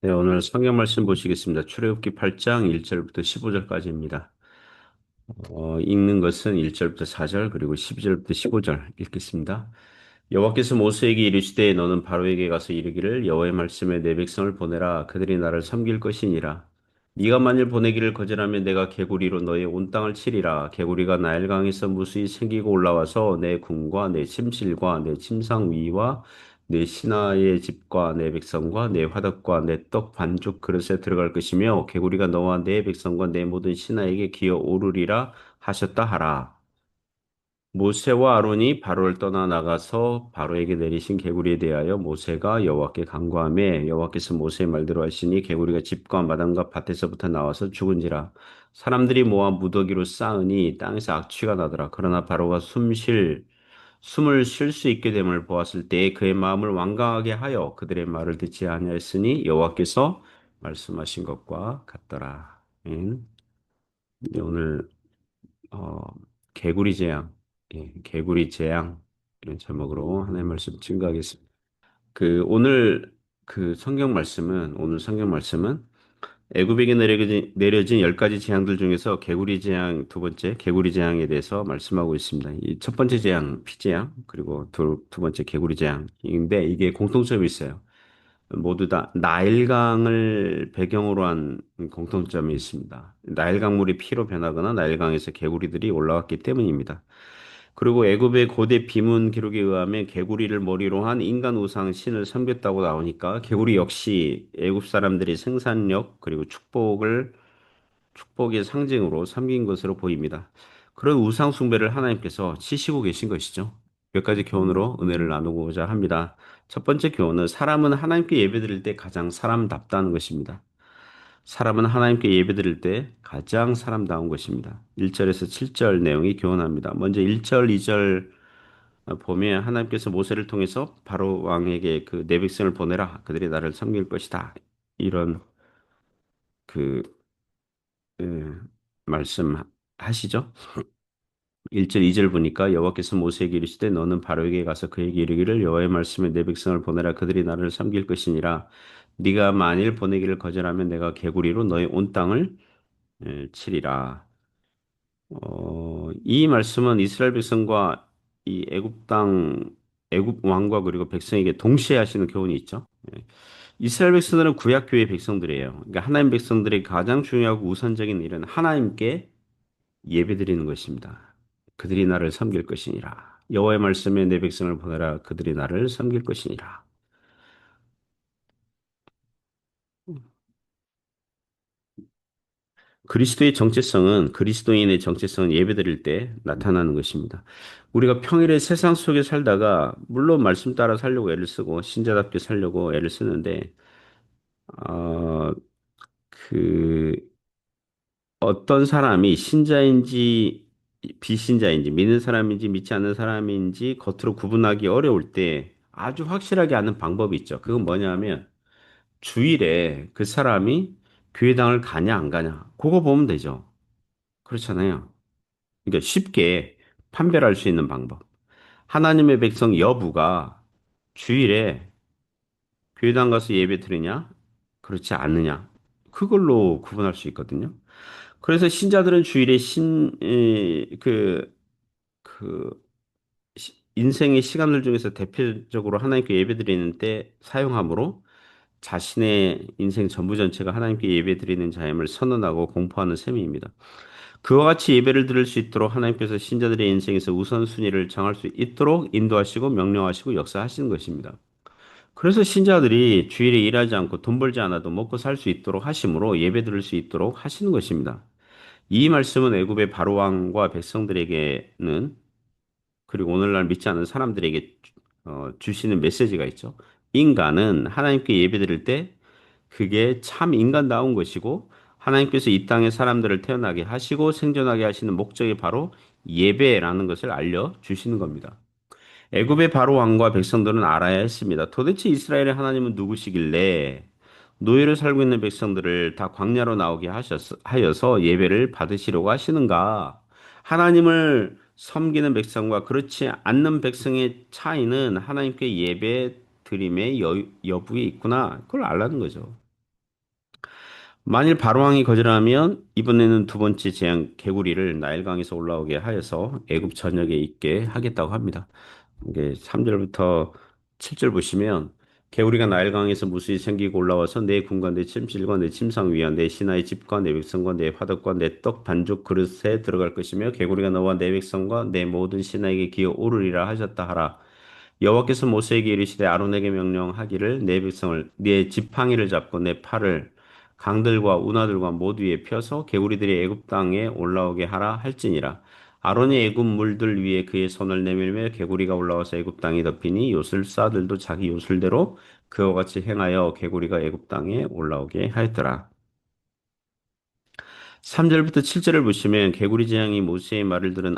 네, 오늘 성경 말씀 보시겠습니다. 출애굽기 8장 1절부터 15절까지입니다. 읽는 것은 1절부터 4절 그리고 12절부터 15절 읽겠습니다. 여호와께서 모세에게 이르시되 너는 바로에게 가서 이르기를 여호와의 말씀에 내 백성을 보내라 그들이 나를 섬길 것이니라. 네가 만일 보내기를 거절하면 내가 개구리로 너의 온 땅을 치리라. 개구리가 나일강에서 무수히 생기고 올라와서 내 궁과 내 침실과 내 침상 위와 내 신하의 집과 내 백성과 내 화덕과 내 떡 반죽 그릇에 들어갈 것이며 개구리가 너와 내 백성과 내 모든 신하에게 기어 오르리라 하셨다 하라. 모세와 아론이 바로를 떠나 나가서 바로에게 내리신 개구리에 대하여 모세가 여호와께 간구하매 여호와께서 모세의 말대로 하시니 개구리가 집과 마당과 밭에서부터 나와서 죽은지라. 사람들이 모아 무더기로 쌓으니 땅에서 악취가 나더라. 그러나 바로가 숨을 쉴 수 있게 됨을 보았을 때에 그의 마음을 완강하게 하여 그들의 말을 듣지 아니하였으니 여호와께서 말씀하신 것과 같더라. 아멘. 네, 오늘 어, 개구리 재앙, 개구리 재앙 이런 제목으로 하나님 말씀 증거하겠습니다. 오늘 성경 말씀은 애굽에게 내려진 10가지 재앙들 중에서 개구리 재앙 두 번째 개구리 재앙에 대해서 말씀하고 있습니다. 이 첫 번째 재앙 피 재앙 그리고 두 번째 개구리 재앙인데 이게 공통점이 있어요. 모두 다 나일강을 배경으로 한 공통점이 있습니다. 나일강물이 피로 변하거나 나일강에서 개구리들이 올라왔기 때문입니다. 그리고 애굽의 고대 비문 기록에 의하면 개구리를 머리로 한 인간 우상 신을 섬겼다고 나오니까 개구리 역시 애굽 사람들이 생산력 그리고 축복의 상징으로 섬긴 것으로 보입니다. 그런 우상 숭배를 하나님께서 치시고 계신 것이죠. 몇 가지 교훈으로 은혜를 나누고자 합니다. 첫 번째 교훈은 사람은 하나님께 예배드릴 때 가장 사람답다는 것입니다. 사람은 하나님께 예배드릴 때 가장 사람다운 것입니다. 1절에서 7절 내용이 교훈합니다. 먼저 1절, 2절 보면 하나님께서 모세를 통해서 바로 왕에게 그 내 백성을 보내라. 그들이 나를 섬길 것이다. 이런 그 예, 말씀하시죠. 1절, 2절 보니까 여호와께서 모세에게 이르시되 너는 바로에게 가서 그에게 이르기를 여호와의 말씀에 내 백성을 보내라 그들이 나를 섬길 것이니라 네가 만일 보내기를 거절하면 내가 개구리로 너의 온 땅을 치리라. 이 말씀은 이스라엘 백성과 이 애굽 왕과 그리고 백성에게 동시에 하시는 교훈이 있죠. 이스라엘 백성들은 구약 교회 백성들이에요. 그러니까 하나님 백성들의 가장 중요하고 우선적인 일은 하나님께 예배드리는 것입니다. 그들이 나를 섬길 것이니라. 여호와의 말씀에 내 백성을 보내라. 그들이 나를 섬길 것이니라. 그리스도인의 정체성은 예배드릴 때 나타나는 것입니다. 우리가 평일에 세상 속에 살다가 물론 말씀 따라 살려고 애를 쓰고 신자답게 살려고 애를 쓰는데 어, 그 어떤 사람이 신자인지 비신자인지 믿는 사람인지 믿지 않는 사람인지 겉으로 구분하기 어려울 때 아주 확실하게 아는 방법이 있죠. 그건 뭐냐면 주일에 그 사람이 교회당을 가냐 안 가냐 그거 보면 되죠. 그렇잖아요. 그러니까 쉽게 판별할 수 있는 방법. 하나님의 백성 여부가 주일에 교회당 가서 예배 드리냐 그렇지 않느냐 그걸로 구분할 수 있거든요. 그래서 신자들은 주일에 그, 인생의 시간들 중에서 대표적으로 하나님께 예배드리는 때 사용함으로 자신의 인생 전부 전체가 하나님께 예배드리는 자임을 선언하고 공포하는 셈입니다. 그와 같이 예배를 드릴 수 있도록 하나님께서 신자들의 인생에서 우선순위를 정할 수 있도록 인도하시고 명령하시고 역사하시는 것입니다. 그래서 신자들이 주일에 일하지 않고 돈 벌지 않아도 먹고 살 수 있도록 하심으로 예배 드릴 수 있도록 하시는 것입니다. 이 말씀은 애굽의 바로 왕과 백성들에게는 그리고 오늘날 믿지 않는 사람들에게 주시는 메시지가 있죠. 인간은 하나님께 예배드릴 때 그게 참 인간다운 것이고 하나님께서 이 땅에 사람들을 태어나게 하시고 생존하게 하시는 목적이 바로 예배라는 것을 알려 주시는 겁니다. 애굽의 바로 왕과 백성들은 알아야 했습니다. 도대체 이스라엘의 하나님은 누구시길래 노예로 살고 있는 백성들을 다 광야로 나오게 하여서 예배를 받으시려고 하시는가? 하나님을 섬기는 백성과 그렇지 않는 백성의 차이는 하나님께 예배 드림의 여부에 있구나. 그걸 알라는 거죠. 만일 바로왕이 거절하면 이번에는 두 번째 재앙 개구리를 나일강에서 올라오게 하여서 애굽 전역에 있게 하겠다고 합니다. 이게 3절부터 7절 보시면 개구리가 나일강에서 무수히 생기고 올라와서 내 군과 내 침실과 내 침상 위와 내 신하의 집과 내 백성과 내 화덕과 내 떡 반죽 그릇에 들어갈 것이며 개구리가 너와 내 백성과 내 모든 신하에게 기어 오르리라 하셨다 하라. 여호와께서 모세에게 이르시되 아론에게 명령하기를 내 백성을 네 지팡이를 잡고 내 팔을 강들과 운하들과 모두 위에 펴서 개구리들이 애굽 땅에 올라오게 하라 할지니라. 아론이 애굽 물들 위에 그의 손을 내밀며 개구리가 올라와서 애굽 땅에 덮이니 요술사들도 자기 요술대로 그와 같이 행하여 개구리가 애굽 땅에 올라오게 하였더라. 3절부터 7절을 보시면 개구리 재앙이 모세의 말을 들은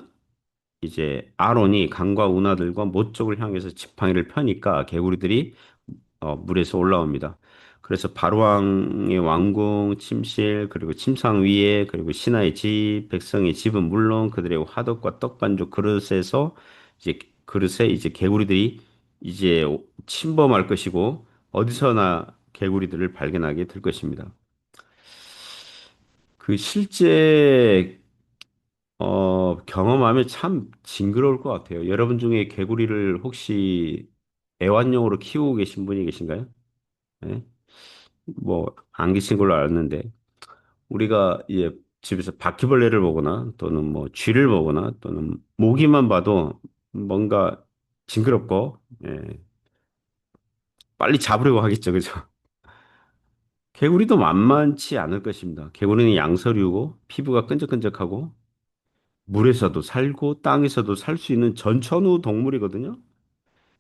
이제 아론이 강과 운하들과 못 쪽을 향해서 지팡이를 펴니까 개구리들이 물에서 올라옵니다. 그래서 바로왕의 왕궁, 침실, 그리고 침상 위에, 그리고 신하의 집, 백성의 집은 물론 그들의 화덕과 떡반죽 그릇에서 이제 그릇에 이제 개구리들이 이제 침범할 것이고 어디서나 개구리들을 발견하게 될 것입니다. 그 실제 경험하면 참 징그러울 것 같아요. 여러분 중에 개구리를 혹시 애완용으로 키우고 계신 분이 계신가요? 네? 뭐, 안 계신 걸로 알았는데, 우리가 이제 집에서 바퀴벌레를 보거나 또는 뭐 쥐를 보거나 또는 모기만 봐도 뭔가 징그럽고, 예, 빨리 잡으려고 하겠죠. 그죠? 개구리도 만만치 않을 것입니다. 개구리는 양서류고 피부가 끈적끈적하고 물에서도 살고 땅에서도 살 수 있는 전천후 동물이거든요.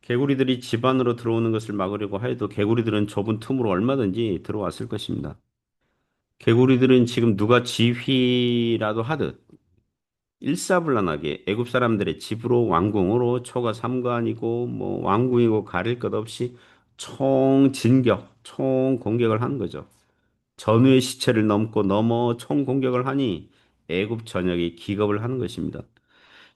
개구리들이 집 안으로 들어오는 것을 막으려고 해도 개구리들은 좁은 틈으로 얼마든지 들어왔을 것입니다. 개구리들은 지금 누가 지휘라도 하듯 일사불란하게 애굽 사람들의 집으로 왕궁으로 초가 삼관이고 뭐 왕궁이고 가릴 것 없이 총진격, 총공격을 하는 거죠. 전우의 시체를 넘고 넘어 총공격을 하니 애굽 전역이 기겁을 하는 것입니다.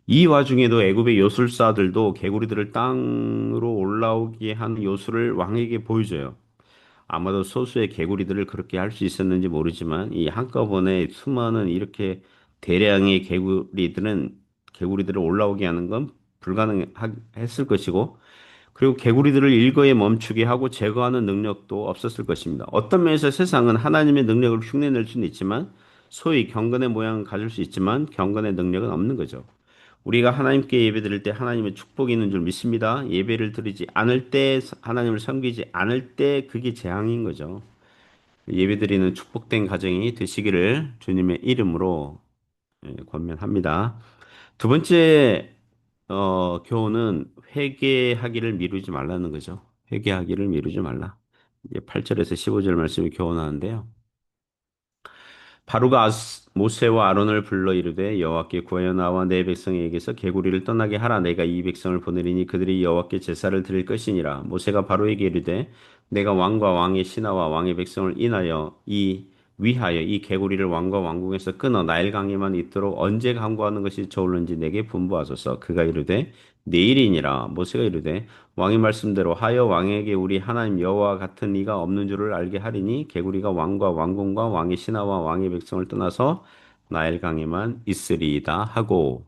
이 와중에도 애굽의 요술사들도 개구리들을 땅으로 올라오게 하는 요술을 왕에게 보여줘요. 아마도 소수의 개구리들을 그렇게 할 수 있었는지 모르지만 이 한꺼번에 수많은 이렇게 대량의 개구리들을 올라오게 하는 건 불가능했을 것이고 그리고 개구리들을 일거에 멈추게 하고 제거하는 능력도 없었을 것입니다. 어떤 면에서 세상은 하나님의 능력을 흉내낼 수는 있지만 소위 경건의 모양을 가질 수 있지만 경건의 능력은 없는 거죠. 우리가 하나님께 예배드릴 때 하나님의 축복이 있는 줄 믿습니다. 예배를 드리지 않을 때 하나님을 섬기지 않을 때 그게 재앙인 거죠. 예배드리는 축복된 가정이 되시기를 주님의 이름으로 권면합니다. 두 번째 교훈은 회개하기를 미루지 말라는 거죠. 회개하기를 미루지 말라. 이제 8절에서 15절 말씀이 교훈하는데요. 바로가 모세와 아론을 불러 이르되 여호와께 구하여 나와 내 백성에게서 개구리를 떠나게 하라. 내가 이 백성을 보내리니 그들이 여호와께 제사를 드릴 것이니라. 모세가 바로에게 이르되 내가 왕과 왕의 신하와 왕의 백성을 위하여 이 개구리를 왕과 왕궁에서 끊어 나일 강에만 있도록 언제 강구하는 것이 좋을는지 내게 분부하소서. 그가 이르되 내일이니라. 모세가 이르되 왕의 말씀대로 하여 왕에게 우리 하나님 여호와 같은 이가 없는 줄을 알게 하리니 개구리가 왕과 왕궁과 왕의 신하와 왕의 백성을 떠나서 나일강에만 있으리이다 하고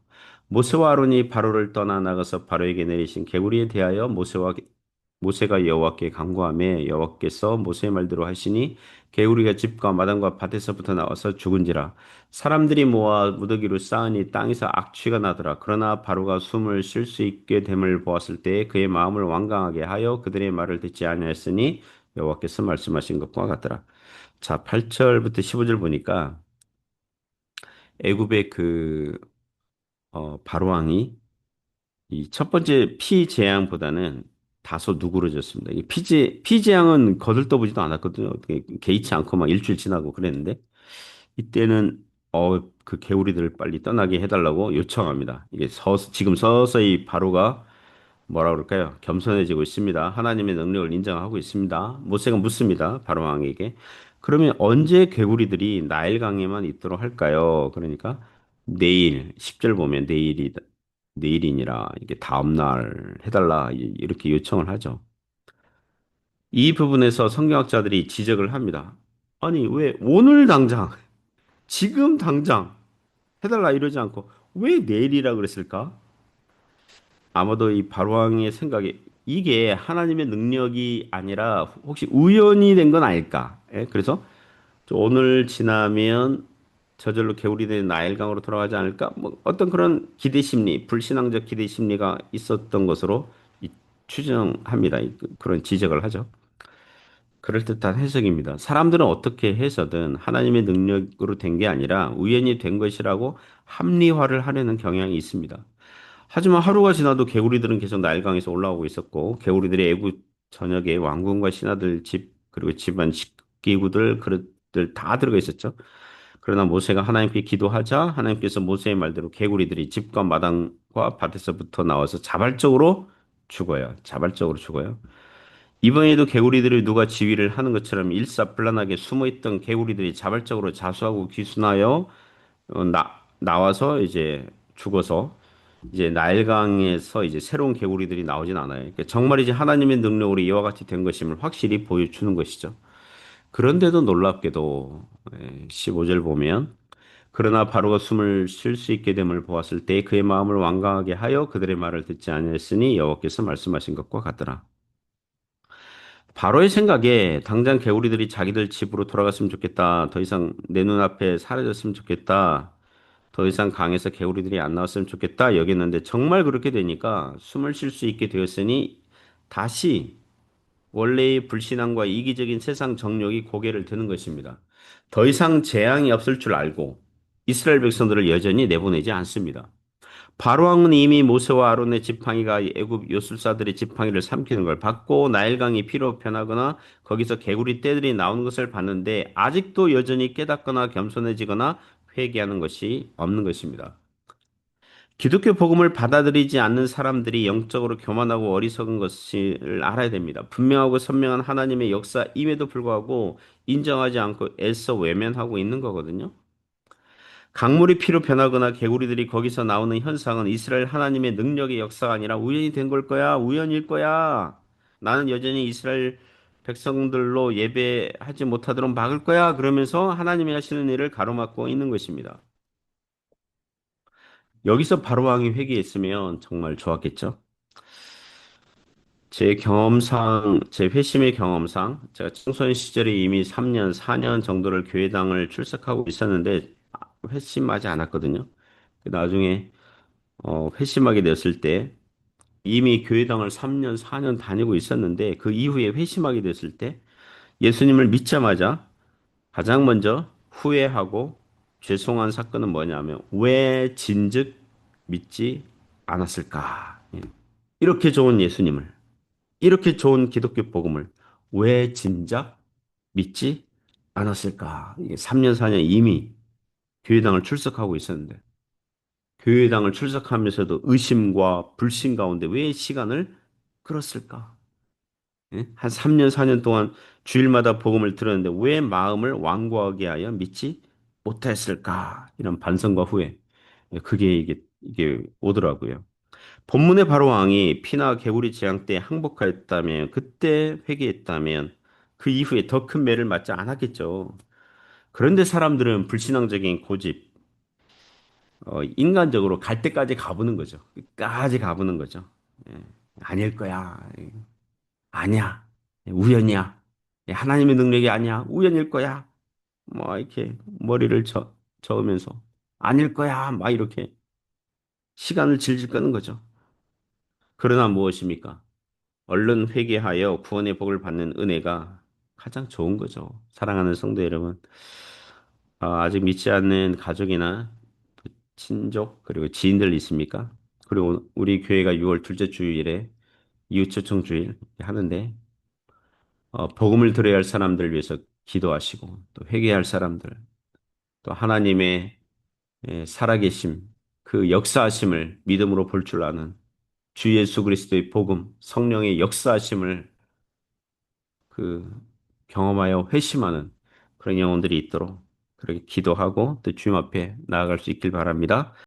모세와 아론이 바로를 떠나 나가서 바로에게 내리신 개구리에 대하여 모세가 여호와께 간구하며 여호와께서 모세의 말대로 하시니 개구리가 집과 마당과 밭에서부터 나와서 죽은지라 사람들이 모아 무더기로 쌓으니 땅에서 악취가 나더라. 그러나 바로가 숨을 쉴 수 있게 됨을 보았을 때 그의 마음을 완강하게 하여 그들의 말을 듣지 아니하였으니 여호와께서 말씀하신 것과 같더라. 자, 8절부터 15절 보니까 애굽의 바로 왕이 이 첫 번째 피재앙보다는 다소 누그러졌습니다. 이 피재앙은 거들떠보지도 않았거든요. 어떻게 개의치 않고 막 일주일 지나고 그랬는데 이때는 그 개구리들을 빨리 떠나게 해달라고 요청합니다. 이게 지금 서서히 바로가 뭐라 그럴까요? 겸손해지고 있습니다. 하나님의 능력을 인정하고 있습니다. 모세가 묻습니다. 바로 왕에게. 그러면 언제 개구리들이 나일강에만 있도록 할까요? 그러니까 내일 10절 보면 내일이니라 이게 다음 날 해달라 이렇게 요청을 하죠. 이 부분에서 성경학자들이 지적을 합니다. 아니, 왜 오늘 당장, 지금 당장 해달라 이러지 않고 왜 내일이라 그랬을까? 아마도 이 바로왕의 생각에 이게 하나님의 능력이 아니라 혹시 우연이 된 건 아닐까? 예? 그래서 오늘 지나면 저절로 개울이 된 나일강으로 돌아가지 않을까? 뭐 어떤 그런 기대 심리, 불신앙적 기대 심리가 있었던 것으로 추정합니다. 그런 지적을 하죠. 그럴듯한 해석입니다. 사람들은 어떻게 해서든 하나님의 능력으로 된 게 아니라 우연히 된 것이라고 합리화를 하려는 경향이 있습니다. 하지만 하루가 지나도 개구리들은 계속 나일강에서 올라오고 있었고 개구리들이 애굽 전역에 왕궁과 신하들 집 그리고 집안 식기구들 그릇들 다 들어가 있었죠. 그러나 모세가 하나님께 기도하자 하나님께서 모세의 말대로 개구리들이 집과 마당과 밭에서부터 나와서 자발적으로 죽어요. 자발적으로 죽어요. 이번에도 개구리들이 누가 지휘를 하는 것처럼 일사불란하게 숨어있던 개구리들이 자발적으로 자수하고 귀순하여 나와서 이제 죽어서 이제 나일강에서 이제 새로운 개구리들이 나오진 않아요. 그러니까 정말 이제 하나님의 능력으로 이와 같이 된 것임을 확실히 보여주는 것이죠. 그런데도 놀랍게도 15절 보면 그러나 바로가 숨을 쉴 수 있게 됨을 보았을 때 그의 마음을 완강하게 하여 그들의 말을 듣지 아니했으니 여호와께서 말씀하신 것과 같더라. 바로의 생각에 당장 개구리들이 자기들 집으로 돌아갔으면 좋겠다. 더 이상 내 눈앞에 사라졌으면 좋겠다. 더 이상 강에서 개구리들이 안 나왔으면 좋겠다. 여겼는데 정말 그렇게 되니까 숨을 쉴 수 있게 되었으니 다시 원래의 불신앙과 이기적인 세상 정욕이 고개를 드는 것입니다. 더 이상 재앙이 없을 줄 알고 이스라엘 백성들을 여전히 내보내지 않습니다. 바로왕은 이미 모세와 아론의 지팡이가 애굽 요술사들의 지팡이를 삼키는 걸 봤고 나일강이 피로 변하거나 거기서 개구리 떼들이 나오는 것을 봤는데 아직도 여전히 깨닫거나 겸손해지거나 회개하는 것이 없는 것입니다. 기독교 복음을 받아들이지 않는 사람들이 영적으로 교만하고 어리석은 것을 알아야 됩니다. 분명하고 선명한 하나님의 역사임에도 불구하고 인정하지 않고 애써 외면하고 있는 거거든요. 강물이 피로 변하거나 개구리들이 거기서 나오는 현상은 이스라엘 하나님의 능력의 역사가 아니라 우연이 된 걸 거야. 우연일 거야. 나는 여전히 이스라엘 백성들로 예배하지 못하도록 막을 거야. 그러면서 하나님이 하시는 일을 가로막고 있는 것입니다. 여기서 바로왕이 회개했으면 정말 좋았겠죠. 제 경험상, 제 회심의 경험상, 제가 청소년 시절에 이미 3년, 4년 정도를 교회당을 출석하고 있었는데 회심하지 않았거든요. 나중에 회심하게 되었을 때 이미 교회당을 3년, 4년 다니고 있었는데 그 이후에 회심하게 됐을 때 예수님을 믿자마자 가장 먼저 후회하고 죄송한 사건은 뭐냐면 왜 진즉 믿지 않았을까? 예. 이렇게 좋은 예수님을, 이렇게 좋은 기독교 복음을 왜 진작 믿지 않았을까? 이게 3년, 4년 이미 교회당을 출석하고 있었는데 교회당을 출석하면서도 의심과 불신 가운데 왜 시간을 끌었을까? 예? 한 3년, 4년 동안 주일마다 복음을 들었는데 왜 마음을 완고하게 하여 믿지 못했을까? 이런 반성과 후회. 예, 그게 이게 오더라고요. 본문의 바로 왕이 피나 개구리 재앙 때 항복하였다면, 그때 회개했다면, 그 이후에 더 큰 매를 맞지 않았겠죠. 그런데 사람들은 불신앙적인 고집, 인간적으로 갈 때까지 가보는 거죠. 끝까지 가보는 거죠. 예, 아닐 거야. 예, 아니야. 예, 우연이야. 예, 하나님의 능력이 아니야. 우연일 거야. 뭐 이렇게 머리를 저으면서 아닐 거야. 막 이렇게 시간을 질질 끄는 거죠. 그러나 무엇입니까? 얼른 회개하여 구원의 복을 받는 은혜가 가장 좋은 거죠. 사랑하는 성도 여러분, 아직 믿지 않는 가족이나 친족 그리고 지인들 있습니까? 그리고 우리 교회가 6월 둘째 주일에 이웃초청 주일 하는데 복음을 들어야 할 사람들 위해서 기도하시고 또 회개할 사람들 또 하나님의 살아계심 그 역사하심을 믿음으로 볼 줄 아는 주 예수 그리스도의 복음 성령의 역사하심을 그 경험하여 회심하는 그런 영혼들이 있도록 그렇게 기도하고 또 주님 앞에 나아갈 수 있길 바랍니다.